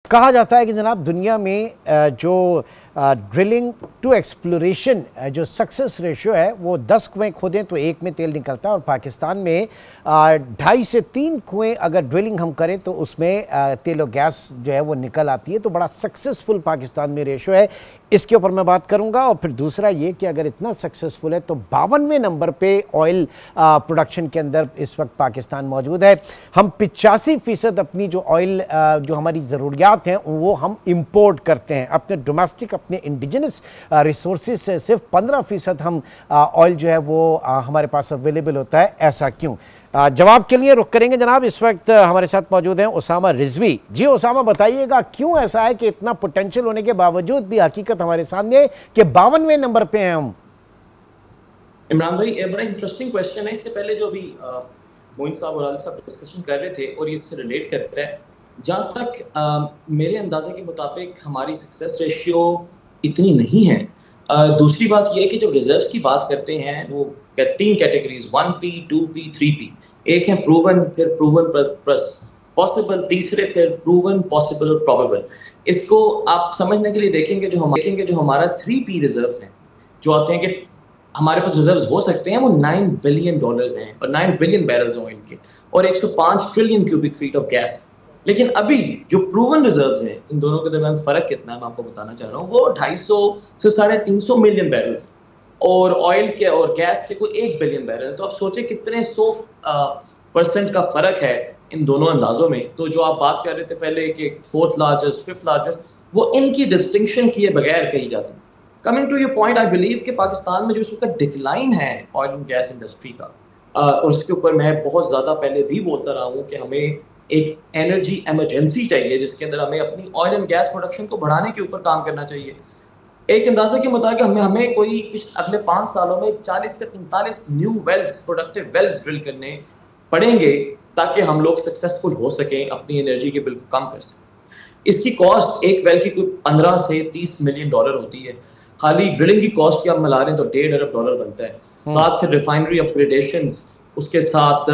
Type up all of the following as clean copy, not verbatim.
कहा जाता है कि जनाब दुनिया में जो ड्रिलिंग टू एक्सप्लोरेशन जो सक्सेस रेशियो है वो 10 कुएं खोदें तो एक में तेल निकलता है, और पाकिस्तान में 2.5 से 3 कुएं अगर ड्रिलिंग हम करें तो उसमें तेल और गैस जो है वो निकल आती है। तो बड़ा सक्सेसफुल पाकिस्तान में रेशियो है, इसके ऊपर मैं बात करूंगा। और फिर दूसरा ये कि अगर इतना सक्सेसफुल है तो 52वें नंबर पे ऑयल प्रोडक्शन के अंदर इस वक्त पाकिस्तान मौजूद है। हम 85% अपनी जो ऑयल जो हमारी ज़रूरियात हैं वो हम इंपोर्ट करते हैं, अपने डोमेस्टिक अपने इंडिजिनस रिसोर्सेज से सिर्फ 15% हम ऑयल जो है वो हमारे पास अवेलेबल होता है। ऐसा क्यों? जवाब के लिए रुक करेंगे जनाब। इस वक्त हमारे साथ मौजूद हैं उसामा रिजवी जी। उसामा, बताइएगा क्यों ऐसा है कि इतना पोटेंशियल होने के बावजूद भी हकीकत हमारे सामने कि 52वें नंबर पे हैं हम? इमरान भाई, बड़ा इंटरेस्टिंग क्वेश्चन है। इससे पहले जो अभी मोइन साहब और आल साहब डिस्कशन कर रहे थे और ये इससे रिलेट करता है, जहाँ तक मेरे अंदाजे के मुताबिक हमारी सक्सेस रेशियो इतनी नहीं है। दूसरी बात यह है कि जब रिजर्व्स की बात करते हैं वो 3 कैटेगरीज 1P, 2P, 3P। एक है प्रूवन, फिर प्रूवन पॉसिबल, तीसरे फिर प्रूवन, पॉसिबल और प्रोबेबल। इसको आप समझने के लिए देखेंगे जो हमारा 3P रिजर्व्स हैं, जो आते हैं कि हमारे पास रिजर्व्स हो सकते हैं, वो $9 बिलियन हैं और 9 बिलियन बैरल्स ऑयल के और 105 trillion cubic feet of gas. लेकिन अभी जो प्रूवन रिजर्व्स हैं, इन दोनों के दरमियान फर्क कितना है मैं आपको बताना चाह रहा हूँ। वो 250 से 350 मिलियन बैरल्स और ऑयल के और गैस के कोई 1 बिलियन बैरल। तो आप सोचें कितने 100% का फर्क है इन दोनों अंदाजों में। तो जो आप बात कर रहे थे पहले कि 4th लार्जेस्ट, 5th लार्जेस्ट, वो इनकी डिस्टिंक्शन किए बगैर कही जाती है। Coming to your point, I believe कि पाकिस्तान में जो इसका डिक्लाइन है ऑयल एंड गैस इंडस्ट्री का, और उसके ऊपर मैं बहुत ज़्यादा पहले भी बोलता रहा हूँ कि हमें एक एनर्जी इमरजेंसी चाहिए जिसके अंदर हमें अपनी ऑयल एंड गैस प्रोडक्शन को बढ़ाने के ऊपर काम करना चाहिए। एक अंदाजे के मुताबिक हमें कोई अगले 5 सालों में 40 से 45 new wells, productive wells drill करने पड़ेंगे ताकि हम लोग सक्सेसफुल हो सकें, अपनी एनर्जी के बिल को कम कर सकें। इसकी कॉस्ट एक वेल की कोई 15 से 30 मिलियन डॉलर होती है। खाली ड्रिलिंग की कॉस्ट की आप मिला रहे हैं तो $1.5 अरब बनता है। साथ फिर रिफाइनरी अपग्रेडेशन, उसके साथ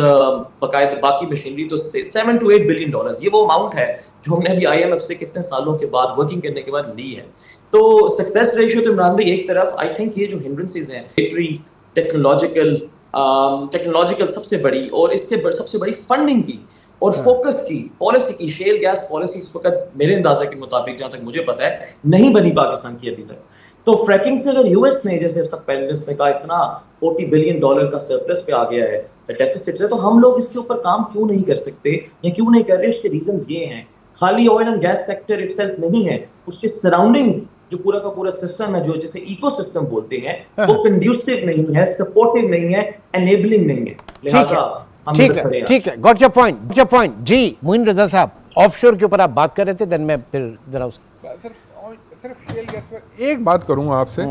बाकायदा बाकी मशीनरी, तो 7 to 8 बिलियन डॉलर ये वो अमाउंट है जो हमने अभी IMF से कितने सालों के बाद वर्किंग करने के बाद ली है। तो सक्सेस रेशियो तो इमरान भाई एक तरफ, आई थिंक ये जो हिंड्रेंसेस हैं टेक्नोलॉजिकल सबसे बड़ी, और इससे सबसे बड़ी फंडिंग की और फोकस की पॉलिसी की, शेल गैस पॉलिसी इस वक्त मेरे अंदाजे के मुताबिक जहां तक मुझे पता है नहीं बनी पाकिस्तान की अभी तक। तो फ्रैकिंग से अगर यूएस ने, जैसे सब पैनलिस्ट ने कहा, इतना $40 बिलियन का सरप्लस पे आ गया है, डेफिसिट से, तो हम लोग इसके ऊपर काम क्यों नहीं कर सकते या क्यों नहीं कर रहे? उसके रीजंस ये हैं, खाली oil and gas sector itself नहीं है, उसके सराउंडिंग जो पूरा का पूरा सिस्टम है, जो जिसे इकोसिस्टम बोलते हैं, वो कंड्यूसिव नहीं है, सपोर्टिव नहीं है, एनेबलिंग नहीं है। लिहाजा ठीक है, गॉट योर पॉइंट जी। मोइन रजा साहब, ऑफशोर के ऊपर आप बात कर रहे थे, देन मैं फिर जरा सिर्फ शेल गैस पर एक बात करूंगा आपसे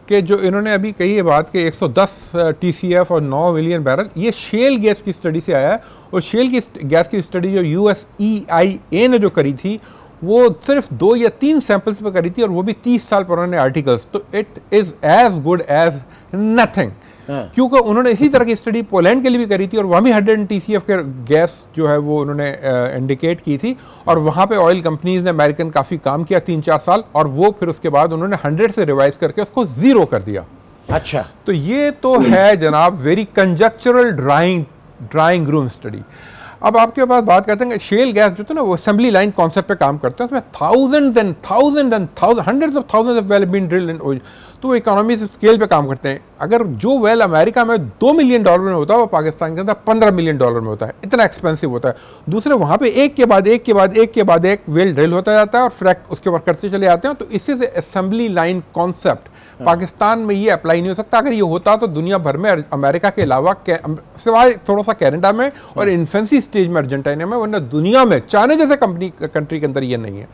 कि जो इन्होंने अभी कही है बात कि 110 TCF और 9 मिलियन बैरल, ये शेल गैस की स्टडी से आया है। और शेल की गैस की स्टडी जो USEIA ने जो करी थी वो सिर्फ 2 या 3 सैंपल्स पे करी थी, और वो भी 30 साल पुराने आर्टिकल्स। तो it is as good as nothing, क्योंकि उन्होंने इसी तरह की स्टडी पोलैंड के लिए भी करी थी और वहाँ भी 100 TCF के गैस जो है वो उन्होंने इंडिकेट की थी, और वहाँ पे ऑयल कंपनीज ने अमेरिकन काफ़ी काम किया 3-4 साल, और वो फिर उसके बाद उन्होंने 100 से रिवाइज करके उसको 0 कर दिया। अच्छा, तो ये तो है जनाब वेरी कंजक्चरल ड्राइंग रूम स्टडी। अब आपके पास बात करते हैं शेल गैस जो था ना, वो असेंबली लाइन कॉन्सेप्ट पे काम करते हैं, उसमें hundreds of thousands of well been drilled in oil. तो वो इकोनॉमी स्केल पे काम करते हैं। अगर जो वेल अमेरिका में $2 मिलियन में होता है, वो पाकिस्तान के अंदर $15 मिलियन में होता है। इतना एक्सपेंसिव होता है। दूसरे वहाँ पे एक के बाद एक वेल ड्रिल होता जाता है और फ्रैक उसके ऊपर करते चले जाते हैं। तो इसी से असेंबली लाइन कॉन्सेप्ट पाकिस्तान में ये अप्लाई नहीं हो सकता। अगर ये होता तो दुनिया भर में, अमेरिका के अलावा सिवाय थोड़ा सा कनाडा में और इन्फेंसी स्टेज में अर्जेंटीना में, वरना दुनिया में चाइना जैसे कंट्री के अंदर ये नहीं है।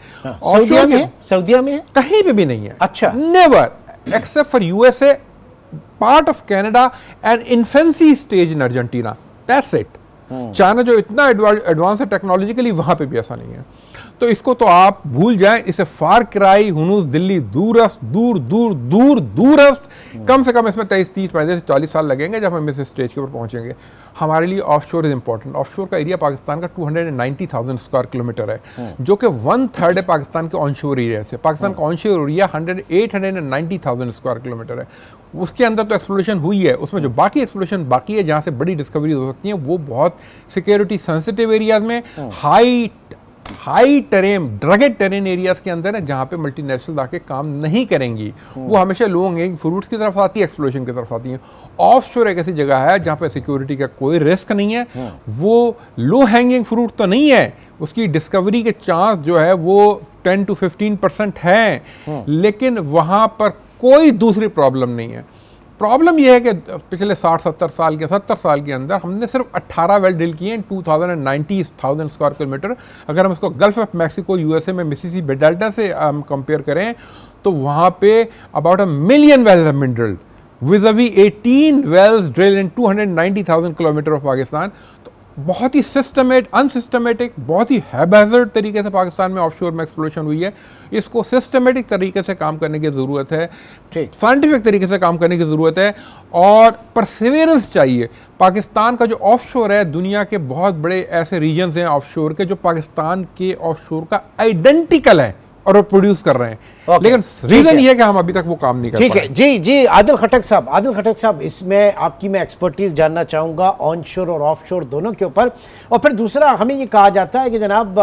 सऊदीया में कहीं पे भी नहीं है। अच्छा, never except for USA, part of Canada and infancy stage in Argentina. That's it. China जो इतना एडवांस है टेक्नोलॉजिकली, वहां पे भी ऐसा नहीं है। तो इसको तो आप भूल जाएं, इसे फार क्राई हुनूस दिल्ली दूरस्त दूर दूर दूर दूरस्त, कम से कम इसमें 23, 30, 35 से 40 साल लगेंगे जब हम इस स्टेज के ऊपर पहुंचेंगे। हमारे लिए ऑफशोर इज इंपॉर्टेंट। ऑफशोर का एरिया पाकिस्तान का 290,000 स्क्वायर किलोमीटर है, जो कि 1/3 है पाकिस्तान के ऑनशोर एरिया से। पाकिस्तान का ऑनशोर एरिया 890,000 स्क्वायर किलोमीटर है। उसके अंदर तो एक्सप्लोरेशन हुई है, उसमें जो बाकी एक्सप्लोरेशन बाकी है, जहाँ से बड़ी डिस्कवरी हो सकती है, वो बहुत सिक्योरिटी सेंसिटिव एरियाज में, हाई टेरेन ड्रगेड टेरेन एरियाज के अंदर है, जहाँ पे मल्टीनेशनल आके काम नहीं करेंगी। वो हमेशा लो हैंगिंग फ्रूट्स की तरफ आती है, एक्सप्लोरेशन की तरफ आती है। ऑफशोर एक ऐसी जगह है जहाँ पे सिक्योरिटी का कोई रिस्क नहीं है, वो लो हैंगिंग फ्रूट तो नहीं है, उसकी डिस्कवरी के चांस जो है वो 10 to 15% है, लेकिन वहाँ पर कोई दूसरी प्रॉब्लम नहीं है। प्रॉब्लम यह है कि पिछले 70 साल के अंदर हमने सिर्फ 18 वेल ड्रिल किए हैं, 2090,000 स्क्वायर किलोमीटर। अगर हम इसको गल्फ ऑफ मैक्सिको यूएसए में मिसिसिपी डेल्टा से हम कंपेयर करें तो वहाँ पे about 1 million wells have been drilled vis a vis 18 wells drilled in 290,000 kilometre of Pakistan. तो बहुत ही अनसिस्टमेटिक, बहुत ही हैबहैज़र्ड तरीके से पाकिस्तान में ऑफशोर में एक्सप्लोरेशन हुई है। इसको सिस्टमेटिक तरीके से काम करने की ज़रूरत है, साइंटिफिक तरीके से काम करने की ज़रूरत है, और परसिवियरेंस चाहिए। पाकिस्तान का जो ऑफशोर है, दुनिया के बहुत बड़े ऐसे रीजन्स हैं ऑफशोर के जो पाकिस्तान के ऑफशोर का आइडेंटिकल है और वो प्रोड्यूस कर रहे हैं, लेकिन रीजन ये है कि हम अभी तक वो काम नहीं कर पाए। ठीक है जी जी। आदिल खटक साहब, इसमें आपकी मैं एक्सपर्टीज जानना चाहूंगा ऑनशोर और ऑफशोर दोनों के ऊपर। और फिर दूसरा, हमें ये कहा जाता है कि जनाब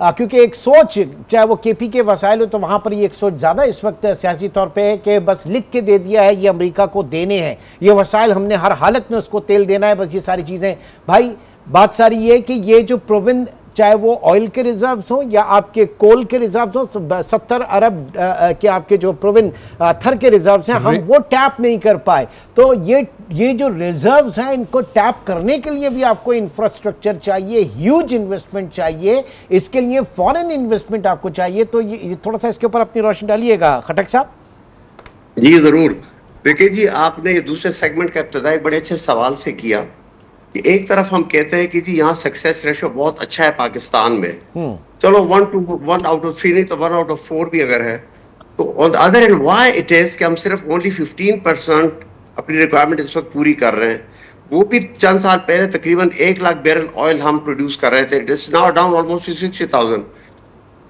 क्योंकि एक सोच, चाहे वो केपी के वसाइल हो, तो वहां पर ये एक सोच ज्यादा इस वक्त सियासी तौर पर है कि बस लिख के दे दिया है ये अमरीका को देने हैं, ये वसाइल हमने हर हालत में उसको तेल देना है, बस ये सारी चीजें। भाई बात सारी ये कि ये जो प्रोविन, चाहे वो ऑयल के रिजर्व्स हो या आपके कोल के रिजर्व्स हो, 70 अरब के आपके जो प्रोविन थर के रिजर्व्स हैं, हम वो टैप नहीं कर पाए। तो ये जो रिजर्व्स हैं, इनको टैप करने के लिए भी आपको इंफ्रास्ट्रक्चर चाहिए, ह्यूज इन्वेस्टमेंट चाहिए, इसके लिए फॉरेन इन्वेस्टमेंट आपको चाहिए। तो ये थोड़ा सा इसके ऊपर अपनी रोशनी डालिएगा खटक साहब। जी जरूर। देखिए जी, आपने दूसरे सेगमेंट का इब्तिदा बड़े अच्छे सवाल से किया कि एक तरफ हम कहते हैं कि जी यहाँ सक्सेस रेशो बहुत अच्छा है पाकिस्तान में, चलो 1 out of 3 नहीं तो 1 out of 4 भी अगर है, तो on the other hand why it is कि हम सिर्फ ओनली 15% अपनी रिक्वायरमेंट इस वक्त पूरी कर रहे हैं। वो भी चंद साल पहले तकरीबन 1 लाख बैरल ऑयल हम प्रोड्यूस कर रहे थे, it is now down almost 60,000।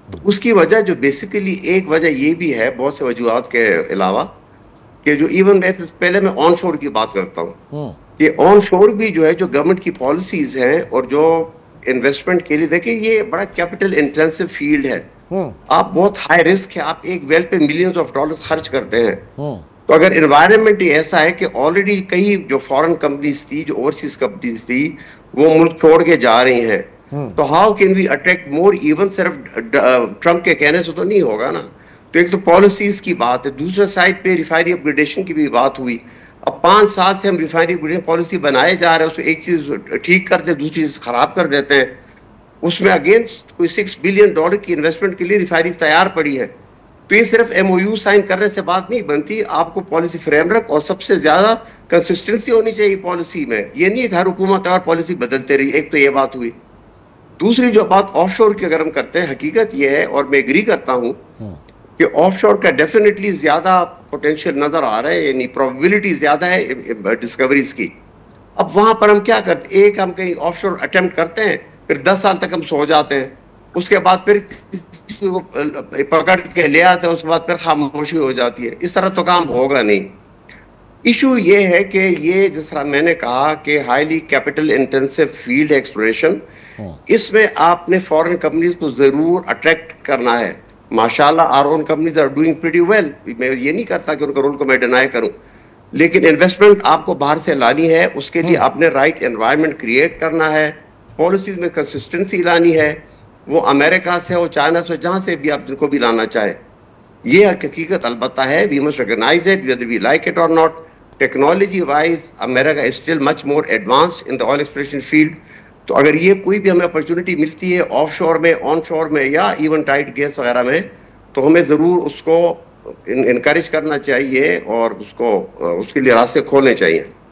तो उसकी वजह जो बेसिकली एक वजह ये भी है, बहुत से वजूहात के अलावा, कि जो इवन पहले मैं ऑन शोर की बात करता हूँ कि ऑन शोर भी जो है, जो गवर्नमेंट की पॉलिसीज हैं और जो इन्वेस्टमेंट के लिए, देखिए ये बड़ा कैपिटल इंटेंसिव फील्ड है, आप बहुत हाई रिस्क है, आप एक वेल पे मिलियंस ऑफ डॉलर्स खर्च करते हैं। तो अगर एनवायरनमेंट ही ऐसा है कि ऑलरेडी कई जो फॉरेन कंपनीज थी, जो ओवरसीज कंपनीज थी, वो मुल्क छोड़ के जा रही हैं, तो how can we attract more? Even सिर्फ ट्रम्प के कहने से तो नहीं होगा ना। तो एक तो पॉलिसीज की बात है, दूसरे साइड पे रिफाइनरी अपग्रेडेशन की भी बात हुई। अब 5 साल से हम रिफाइनरी अपग्रेडेशन पॉलिसी बनाए जा रहे हैं, उसमें एक चीज ठीक करते हैं, दूसरी चीज खराब कर देते हैं। उसमें अगेंस्ट कोई $6 बिलियन की इन्वेस्टमेंट के लिए रिफाइनरी तैयार पड़ी है। तो ये सिर्फ MOU साइन करने से बात नहीं बनती, आपको पॉलिसी फ्रेमवर्क और सबसे ज्यादा कंसिस्टेंसी होनी चाहिए पॉलिसी में। ये नहीं कि हर हुकूमत और पॉलिसी बदलते रही। एक तो ये बात हुई। दूसरी जो बात ऑफशोर की अगर हम करते हैं, हकीकत ये है और मैं एग्री करता हूँ कि ऑफशोर का डेफिनेटली ज्यादा पोटेंशियल नजर आ रहा है, यानी प्रोबेबिलिटी ज्यादा है डिस्कवरीज की। अब वहां पर हम क्या करते हैं, एक हम कहीं ऑफशोर अटेम्प्ट करते हैं, फिर 10 साल तक हम सो जाते हैं, उसके बाद फिर किसी को पकड़ के ले आते हैं, उसके बाद फिर खामोशी हो जाती है। इस तरह तो काम होगा नहीं। इशू ये है कि ये जिस तरह मैंने कहा कि highly capital intensive field exploration, इसमें आपने फॉरेन कंपनीज को जरूर अट्रैक्ट करना है। माशाल्लाह our own companies are doing pretty well, मैं ये नहीं करता कि उनका रोल को मैं डिनाई करूं, लेकिन इन्वेस्टमेंट आपको बाहर से लानी है, उसके लिए आपने राइट एनवायरनमेंट क्रिएट करना है, पॉलिसीज में कंसिस्टेंसी लानी है, वो अमेरिका से हो, चाइना से, जहां से भी आप जिनको भी लाना चाहे। ये हकीकत अलबत्ता है, we must recognise it whether we like it और not. Technology wise America is still much more advanced in the oil exploration field. तो अगर ये कोई भी हमें अपॉर्चुनिटी मिलती है ऑफशोर में, ऑनशोर में या इवन टाइट गैस वगैरह में, तो हमें ज़रूर उसको इनकरेज करना चाहिए और उसको उसके लिए रास्ते खोलने चाहिए।